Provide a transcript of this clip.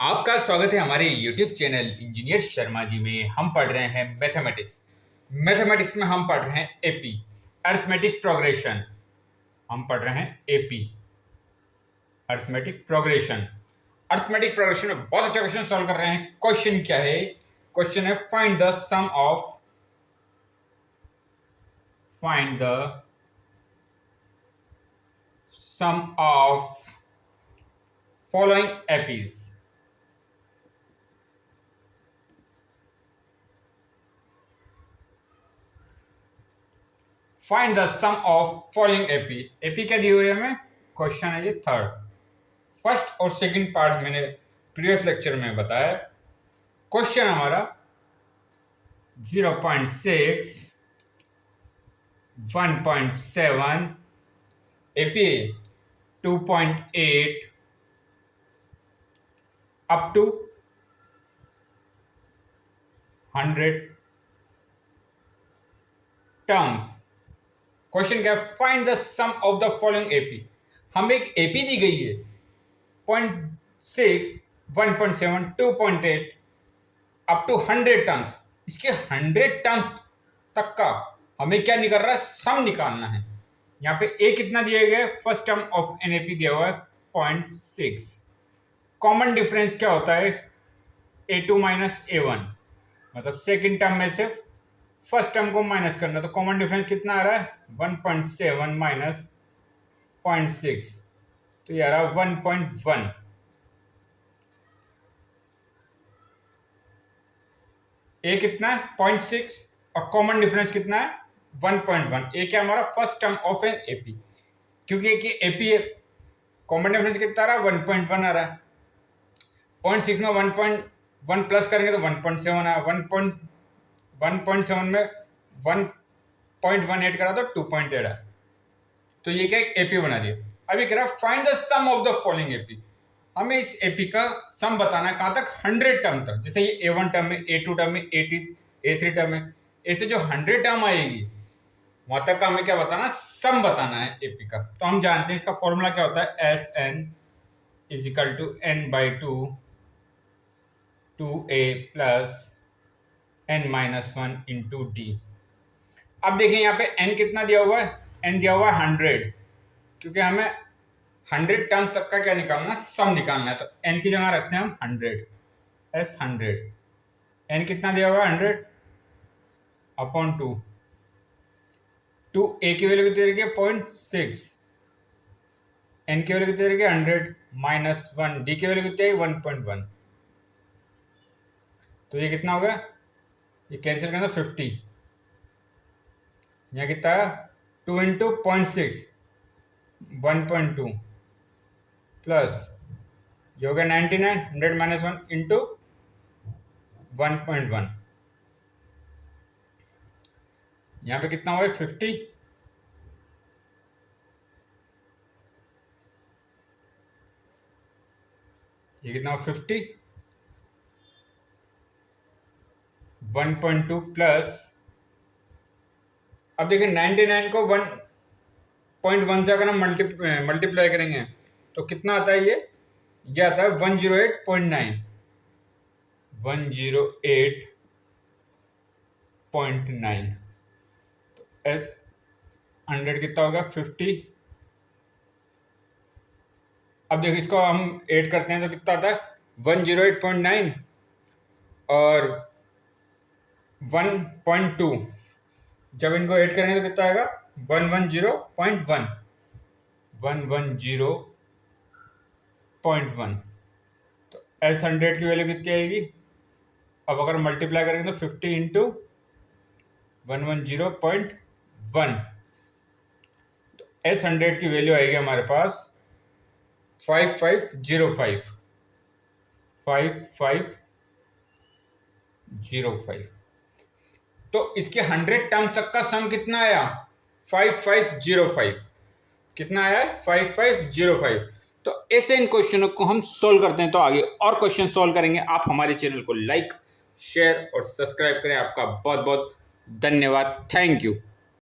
आपका स्वागत है हमारे YouTube channel engineer Sharma ji में। हम पढ़ रहे हैं मैथमेटिक्स। मैथमेटिक्स में हम पढ़ रहे हैं एपी, अरिथमेटिक प्रोग्रेशन। हम पढ़ रहे हैं AP, arithmetic progression. Arithmetic progression में बहुत अच्छा क्वेश्चन सॉल्व कर रहे हैं। क्वेश्चन क्या है? क्वेश्चन है find the sum of following APs. Find the sum of following AP. AP क्या दी हुई है हमें? क्वेश्चन है ये थर्ड। फर्स्ट और सेकंड पार्ट मैंने प्रीवियस लेक्चर में बताया। क्वेश्चन हमारा 0.6, 1.7, AP 2.8 up to 100 terms. Question क्या है? Find the sum of the following AP. हमें एक एपी दी गई है 0.6, 1.7, 2.8 अप टू 100 टर्म्स। इसके 100 टर्म्स तक का हमें क्या निकल रहा है? सम निकालना है। यहाँ पे ए कितना दिया गया है? First term of an AP दिया हुआ है 0.6। कॉमन डिफरेंस क्या होता है? A2 माइनस A1, मतलब सेकेंड टर्म में से फर्स्ट टर्म को माइनस करना। तो कॉमन डिफरेंस कितना आ रहा है? 1.7 माइनस 0.6, तो ये आ रहा है 1.1। ए कितना है? 0.6 और कॉमन डिफरेंस कितना है? 1.1। ए क्या हमारा? First term of an AP. क्योंकि एपी है, कॉमन डिफरेंस कितना आ रहा है? 1.1 आ रहा है। 0.6 में 1.1 प्लस करेंगे तो 1.7 आया। 1.7 में 1.18 करा तो 2.8 आया। तो ये क्या एपी बना रही है। अभी कह रहा है find the sum of the following AP. हमें इस एपी का सम बताना है। कहां तक? 100 टर्म तक। जैसे ये A1 टर्म है, A2 टर्म है, A3 टर्म है, ऐसे जो 100 टर्म आएगी वहां तक का हमें क्या बताना? सम बताना है एपी का। तो हम जानते हैं इसका फॉर्मूला क्या होता है? Sn is equal to n/2 2a plus n-1 into d. अब देखिए यहाँ पे n कितना दिया हुआ है? n दिया हुआ है 100, क्योंकि हमें 100 टर्म्स तक का क्या निकालना? सम निकालना है। तो n की जगह रखते हैं हम 100, s 100। n कितना दिया हुआ है? 100 अपॉन 2। a की वैल्यू कितनी रहेगी? 0.6। n की वैल्यू कितनी रहेगी? 100 माइनस 1। d की वैल्यू कितनी है? 1.1। तो ये कितना हो गया? ये कैंसिल करना 50। यहाँ कितना है? 2 इंटू 0.6 1.2 प्लस ये हो गया 99। 100 माइनस 1 इंटू 1.1। यहाँ पे कितना हुआ? 50। ये कितना हुआ? 50। 1.2 प्लस, अब देखिए 99 को 1.1 से अगर हम मल्टीप्लाई करेंगे तो कितना आता है? ये आता है 108.9। 108.9। तो S 100 कितना होगा? 50। अब देखिए इसको हम ऐड करते हैं तो कितना आता है? 108.9 और 1.2। जब इनको ऐड करेंगे तो कितना आएगा? 110.1। 110.1। तो S 100 की वैल्यू कितनी आएगी? अब अगर मल्टीप्लाई करेंगे तो 50 इंटू 110.1। तो S 100 की वैल्यू आएगी हमारे पास 5505। 5505। तो इसके 100 टर्म तक का सम कितना आया? 5505। कितना आया? 5505। तो ऐसे इन क्वेश्चनों को हम सोल्व करते हैं। तो आगे और क्वेश्चन सोल्व करेंगे। आप हमारे चैनल को लाइक, शेयर और सब्सक्राइब करें। आपका बहुत बहुत धन्यवाद। Thank you.